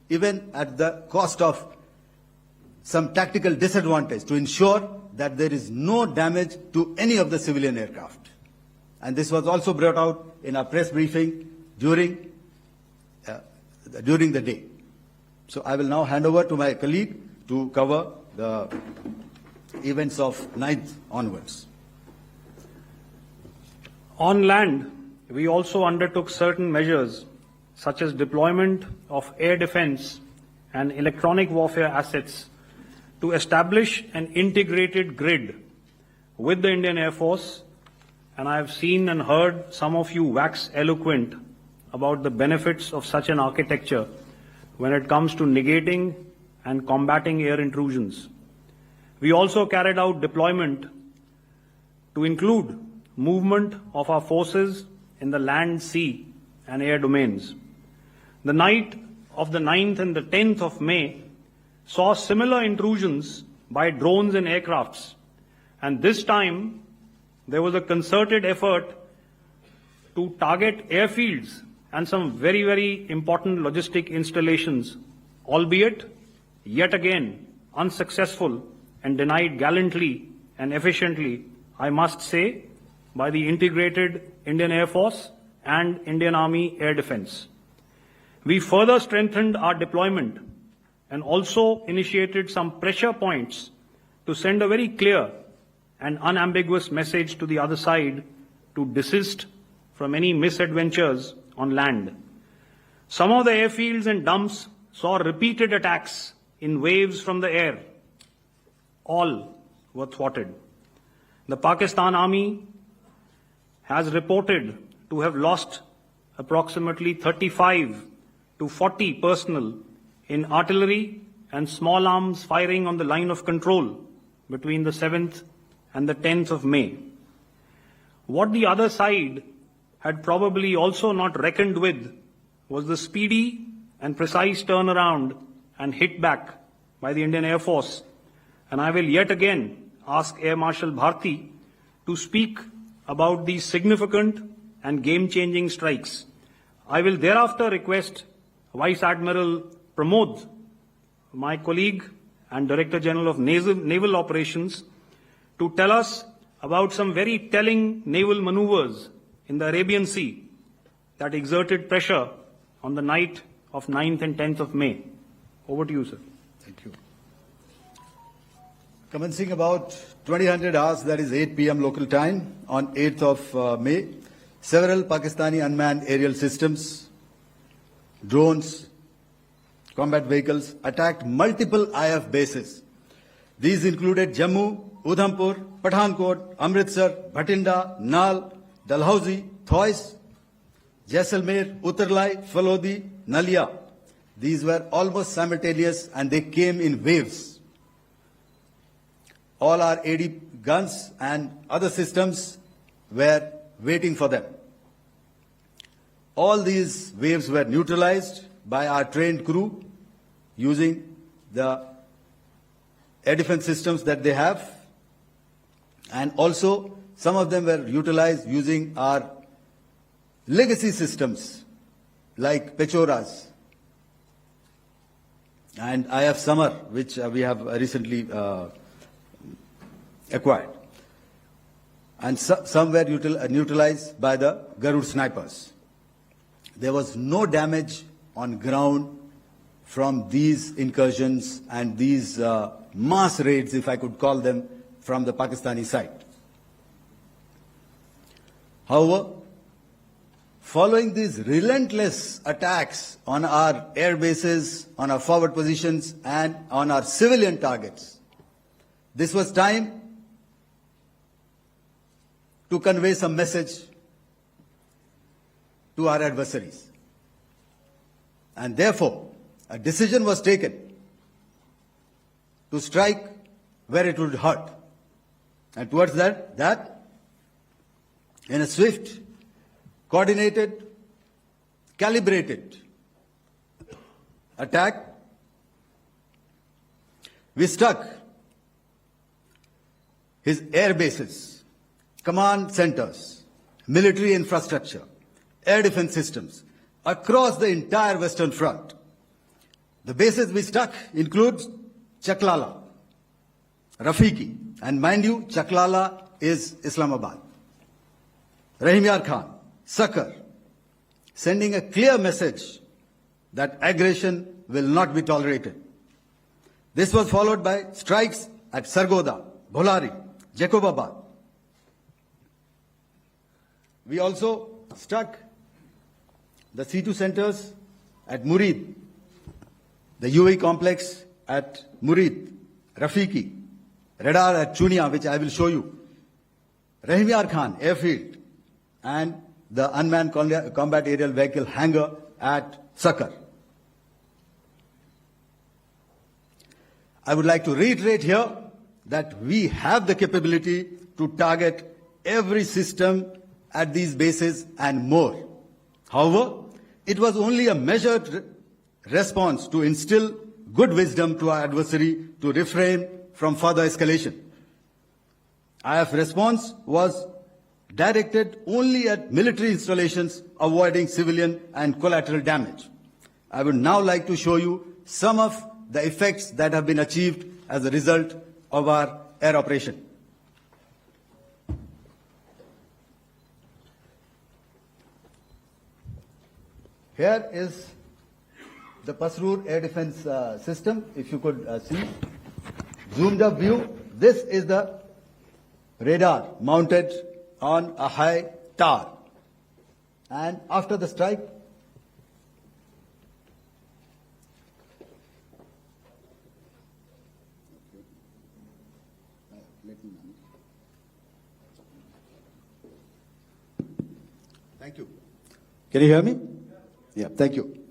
even at the cost of some tactical disadvantage, to ensure that there is no damage to any of the civilian aircraft. And this was also brought out in our press briefing during the day. So I will now hand over to my colleague to cover the events of 9th onwards. On land, we also undertook certain measures such as deployment of air defense and electronic warfare assets to establish an integrated grid with the Indian Air Force, and I have seen and heard some of you wax eloquent about the benefits of such an architecture when it comes to negating and combating air intrusions. We also carried out deployment to include movement of our forces in the land, sea and air domains. The night of the 9th and the 10th of May saw similar intrusions by drones and aircrafts, and this time there was a concerted effort to target airfields and some very, very important logistic installations, albeit yet again unsuccessful and denied gallantly and efficiently, I must say, by the integrated Indian Air Force and Indian Army Air Defense. We further strengthened our deployment and also initiated some pressure points to send a very clear and unambiguous message to the other side to desist from any misadventures on land. Some of the airfields and dumps saw repeated attacks in waves from the air. All were thwarted. The Pakistan Army has reported to have lost approximately 35 to 40 personnel in artillery and small arms firing on the line of control between the 7th and the 10th of May. What the other side had probably also not reckoned with was the speedy and precise turnaround and hit back by the Indian Air Force. And I will yet again ask Air Marshal Bharti to speak about these significant and game-changing strikes. I will thereafter request Vice Admiral Pramod, my colleague and Director General of Naval Operations, to tell us about some very telling naval maneuvers in the Arabian Sea that exerted pressure on the night of 9th and 10th of May. Over to you, sir. Thank you. Commencing about 2000 hours, that is 8 p.m. local time, on 8th of May, several Pakistani unmanned aerial systems, drones, combat vehicles attacked multiple IAF bases. These included Jammu, Udhampur, Pathankot, Amritsar, Bhatinda, Nal, Dalhousie, Thois, Jaisalmer, Uttarlai, Falodi, Nalia. These were almost simultaneous and they came in waves. All our AD guns and other systems were waiting for them. All these waves were neutralized by our trained crew using the air defense systems that they have, and also some of them were utilized using our legacy systems like Pechoras and IAF Summer, which we have recently acquired. And some were neutralized by the Garud snipers. There was no damage on ground from these incursions and these mass raids, if I could call them, from the Pakistani side. However, following these relentless attacks on our air bases, on our forward positions, and on our civilian targets, this was time to convey some message to our adversaries. And therefore, a decision was taken to strike where it would hurt. And towards that, in a swift, coordinated, calibrated attack, we struck his air bases, command centers, military infrastructure, air defense systems across the entire Western Front. The bases we struck include Chaklala, Rafiki, and mind you, Chaklala is Islamabad. Rahim Yar Khan, Sakar, sending a clear message that aggression will not be tolerated. This was followed by strikes at Sargoda, Bholari, Jacobabad. We also struck the C2 centers at Murid, the UAE complex at Murid, Rafiki, radar at Chunia, which I will show you, Rahim Yar Khan airfield, and the unmanned combat aerial vehicle hangar at Sakar. I would like to reiterate here that we have the capability to target every system at these bases and more. However, it was only a measured response to instill good wisdom to our adversary to refrain from further escalation. IAF response was directed only at military installations, avoiding civilian and collateral damage. I would now like to show you some of the effects that have been achieved as a result of our air operation. Here is the Pasrur air defense system, if you could see. Zoomed up view. This is the radar mounted on a high tower. And after the strike, thank you. Can you hear me? Yeah, thank you.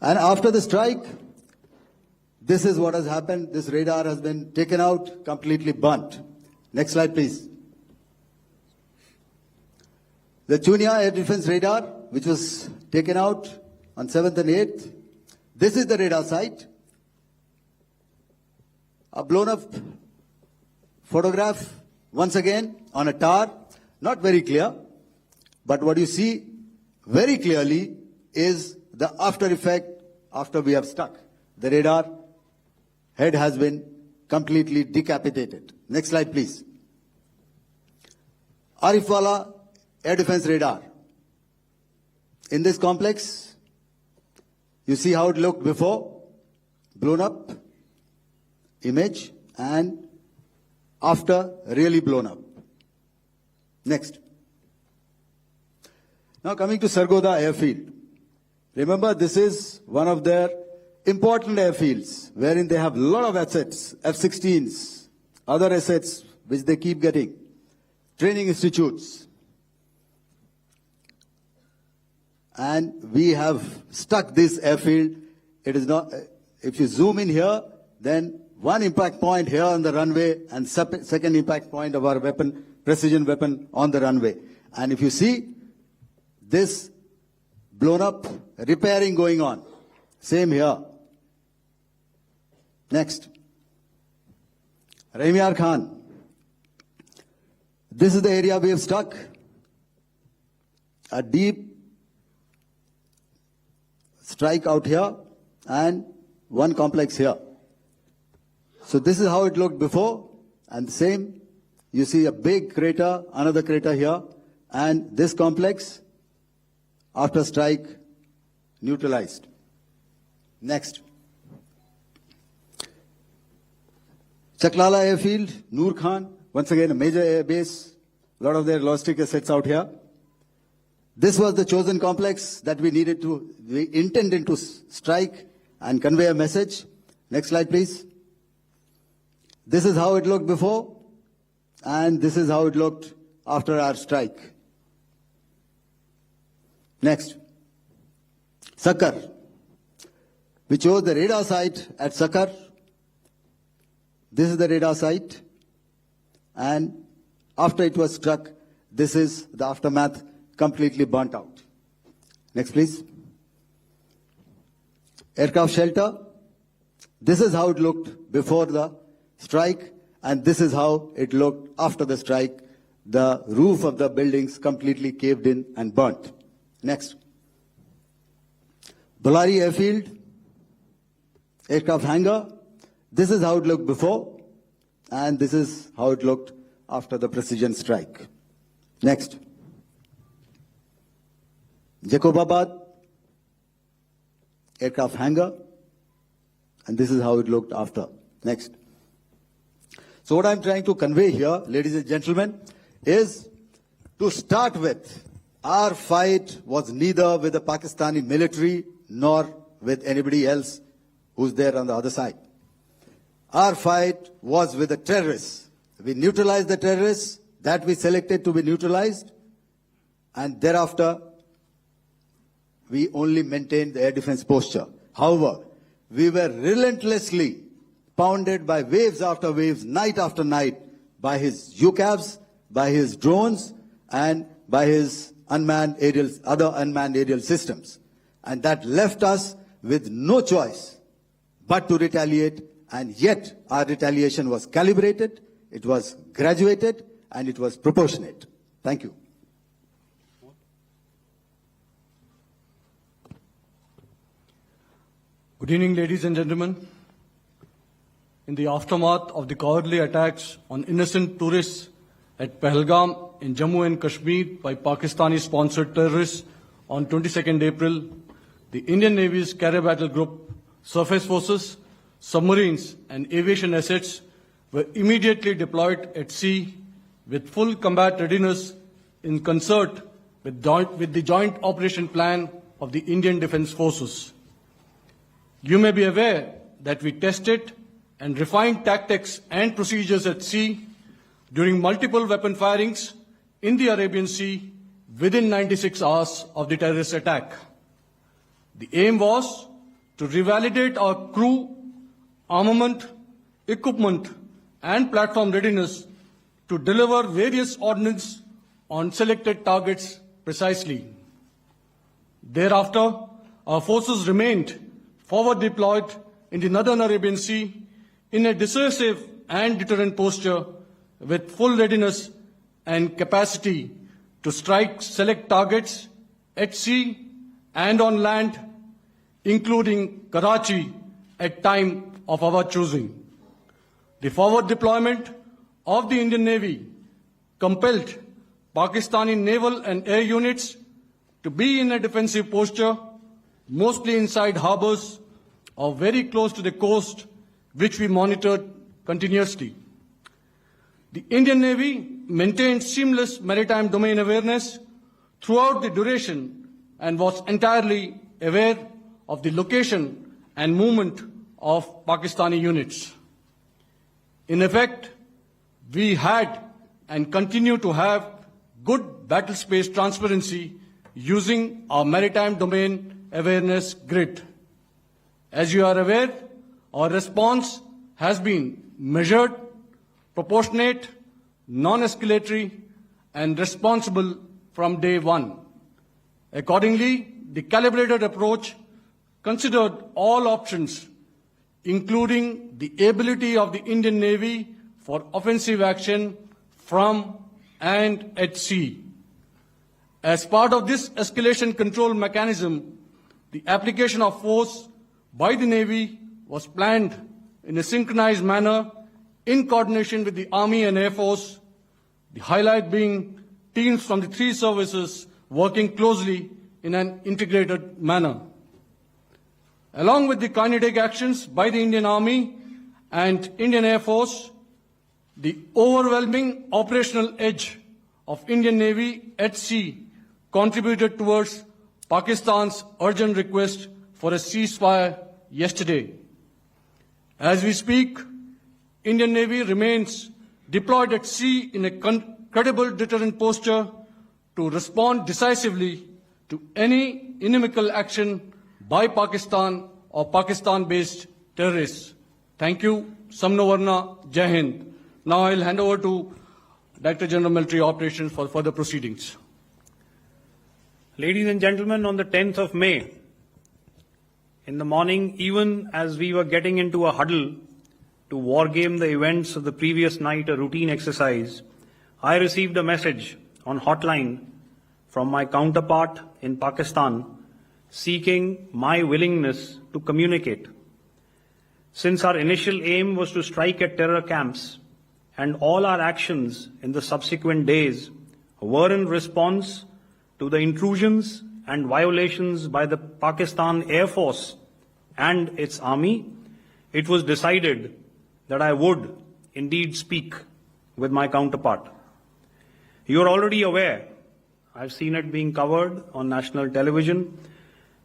And after the strike, this is what has happened. This radar has been taken out, completely burnt. Next slide, please. The Chunia air defense radar, which was taken out on 7th and 8th. This is the radar site. A blown up photograph, once again, on a tower. Not very clear, but what you see very clearly is the after effect after we have struck. The radar head has been completely decapitated. Next slide, please. Arifwala air defense radar. In this complex, you see how it looked before, blown up image, and after really blown up. Next. Now coming to Sargoda airfield. Remember, this is one of their important airfields wherein they have a lot of assets, F-16s, other assets which they keep getting, training institutes. And we have stuck this airfield. It is not, if you zoom in here, then one impact point here on the runway and second impact point of our weapon, precision weapon on the runway. And if you see this blown up, repairing going on. Same here. Next. Rahim Yar Khan. This is the area we have struck. A deep strike out here and one complex here. So this is how it looked before, and the same. You see a big crater, another crater here, and this complex after strike neutralized. Next. Chaklala airfield, Noor Khan, once again a major air base, a lot of their logistic assets out here. This was the chosen complex that we intended to strike and convey a message. Next slide, please. This is how it looked before, and this is how it looked after our strike. Next. Sakar. We chose the radar site at Sakar. This is the radar site. And after it was struck, this is the aftermath, completely burnt out. Next, please. Aircraft shelter. This is how it looked before the strike, and this is how it looked after the strike. The roof of the buildings completely caved in and burnt. Next. Bholari airfield. aircraft hangar. This is how it looked before, and this is how it looked after the precision strike. Next. Jacobabad, aircraft hangar, and this is how it looked after. Next. So what I'm trying to convey here, ladies and gentlemen, is to start with, our fight was neither with the Pakistani military nor with anybody else who's there on the other side. Our fight was with the terrorists. We neutralized the terrorists that we selected to be neutralized, and thereafter we only maintained the air defense posture. However, we were relentlessly pounded by waves after waves, night after night, by his UCAVs, by his drones, and by his other unmanned aerial systems. And that left us with no choice but to retaliate, and yet our retaliation was calibrated, it was graduated, and it was proportionate. Thank you. Good evening, ladies and gentlemen. In the aftermath of the cowardly attacks on innocent tourists at Pahalgam in Jammu and Kashmir by Pakistani-sponsored terrorists on 22nd April, the Indian Navy's Carrier Battle Group, surface forces, submarines and aviation assets were immediately deployed at sea with full combat readiness in concert with the Joint Operation Plan of the Indian Defence Forces. You may be aware that we tested and refined tactics and procedures at sea during multiple weapon firings in the Arabian Sea within 96 hours of the terrorist attack. The aim was to revalidate our crew, armament, equipment, and platform readiness to deliver various ordnance on selected targets precisely. Thereafter, our forces remained forward deployed in the Northern Arabian Sea in a decisive and deterrent posture with full readiness and capacity to strike select targets at sea and on land, including Karachi at time of our choosing. The forward deployment of the Indian Navy compelled Pakistani naval and air units to be in a defensive posture, mostly inside harbors or very close to the coast, which we monitored continuously. The Indian Navy maintained seamless maritime domain awareness throughout the duration and was entirely aware of the location and movement of Pakistani units. In effect, we had and continue to have good battle space transparency using our maritime domain awareness grid. As you are aware, our response has been measured, proportionate, non-escalatory, and responsible from day one. Accordingly, the calibrated approach considered all options, including the ability of the Indian Navy for offensive action from and at sea. As part of this escalation control mechanism, the application of force by the Navy was planned in a synchronized manner in coordination with the Army and Air Force, the highlight being teams from the three services working closely in an integrated manner. Along with the kinetic actions by the Indian Army and Indian Air Force, the overwhelming operational edge of Indian Navy at sea contributed towards Pakistan's urgent request for a ceasefire yesterday. As we speak, Indian Navy remains deployed at sea in a credible deterrent posture to respond decisively to any inimical action by Pakistan or Pakistan-based terrorists. Thank you. Samno Varna, Jai Hind. Now I'll hand over to Director General Military Operations for further proceedings. Ladies and gentlemen, on the 10th of May, in the morning, even as we were getting into a huddle to wargame the events of the previous night, a routine exercise, I received a message on hotline from my counterpart in Pakistan seeking my willingness to communicate. Since our initial aim was to strike at terror camps, and all our actions in the subsequent days were in response to the intrusions and violations by the Pakistan Air Force and its army, it was decided that I would indeed speak with my counterpart. You are already aware, I've seen it being covered on national television,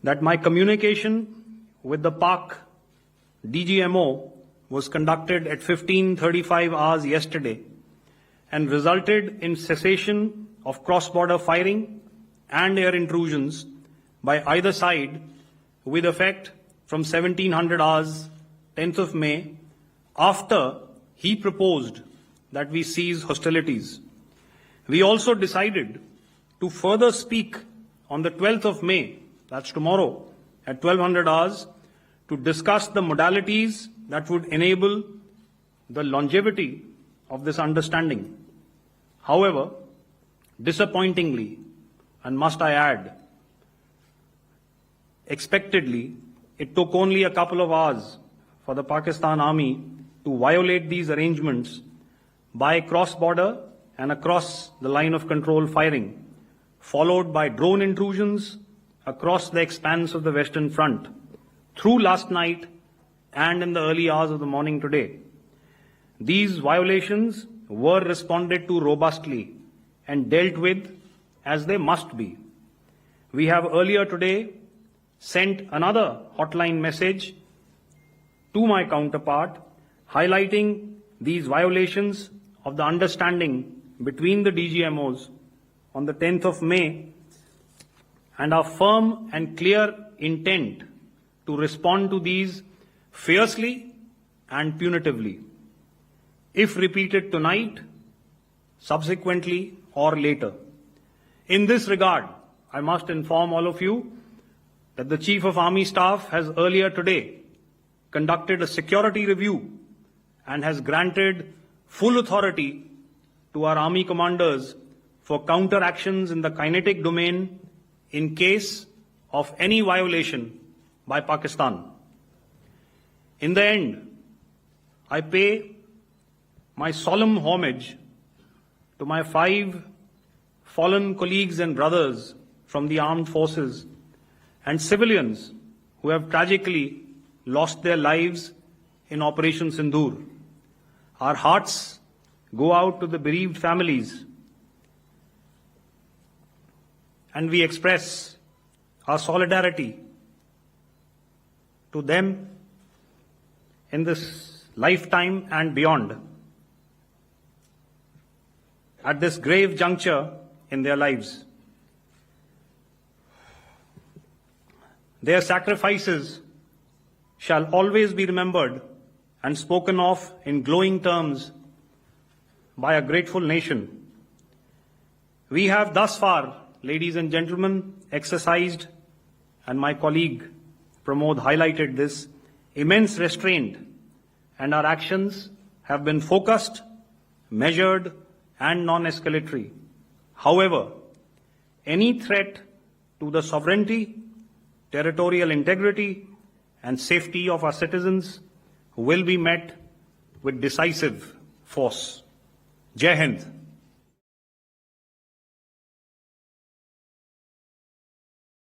that my communication with the Pak DGMO was conducted at 15:35 hours yesterday and resulted in cessation of cross-border firing and air intrusions by either side with effect from 1700 hours 10th of May, after he proposed that we cease hostilities. We also decided to further speak on the 12th of May, that's tomorrow, at 1200 hours, to discuss the modalities that would enable the longevity of this understanding. However, disappointingly, and must I add, expectedly, it took only a couple of hours for the Pakistan Army to violate these arrangements by cross-border and across the line of control firing, followed by drone intrusions across the expanse of the Western Front through last night and in the early hours of the morning today. These violations were responded to robustly and dealt with as they must be. We have earlier today sent another hotline message to my counterpart highlighting these violations of the understanding between the DGMOs on the 10th of May and our firm and clear intent to respond to these fiercely and punitively, if repeated tonight, subsequently, or later. In this regard, I must inform all of you that the Chief of Army Staff has earlier today conducted a security review and has granted full authority to our Army commanders for counter-actions in the kinetic domain in case of any violation by Pakistan. In the end, I pay my solemn homage to my 5 fallen colleagues and brothers from the armed forces and civilians who have tragically lost their lives in Operation Sindoor. Our hearts go out to the bereaved families, and we express our solidarity to them in this lifetime and beyond, at this grave juncture in their lives. Their sacrifices shall always be remembered and spoken of in glowing terms by a grateful nation. We have thus far, ladies and gentlemen, exercised, and my colleague Pramod highlighted this, immense restraint, and our actions have been focused, measured, and non-escalatory. However, any threat to the sovereignty, territorial integrity, and safety of our citizens will be met with decisive force. Jai Hind.